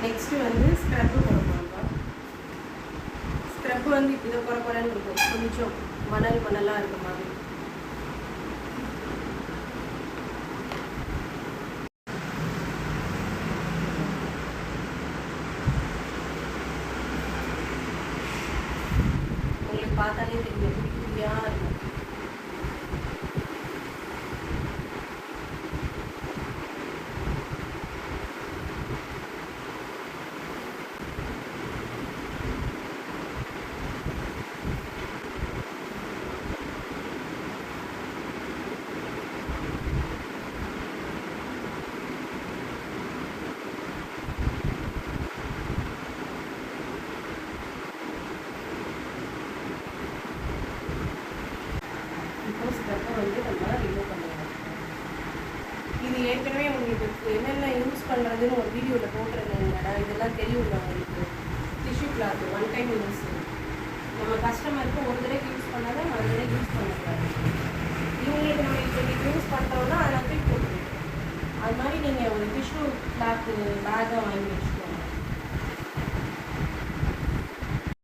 Next வந்து scrub போட போகிறோம்ப்பா. Scrub வந்து இப்படி தான் குறைன்னு இருக்கும், கொஞ்சம் மணலாக இருக்க மாதிரி. உங்களுக்கு பார்த்தாலே தெரியும், குட்டி குட்டியாக இருக்கும். ஸ்க்ரப்பை வந்து நம்ம ரிமூவ் பண்ணுவோம். இது ஏற்கனவே உங்களுக்கு என்னென்ன யூஸ் பண்ணுறதுன்னு ஒரு வீடியோவில் போட்டிருந்தேங்கடா, இதெல்லாம் தெரியுங்க உங்களுக்கு. Tissue cloth one time use. நம்ம கஸ்டமருக்கு ஒரு தடவை யூஸ் பண்ணாதான் மறு தடவை யூஸ் பண்ணக்கூடாது. இவங்களுக்கு நம்ம இப்போ யூஸ் பண்ணுறோன்னா அதில் போய் போட்டுருவோம். அது மாதிரி நீங்கள் ஒரு டிஷ்யூ கிளாத்து பேக்கை வாங்கி வச்சுக்கோங்க.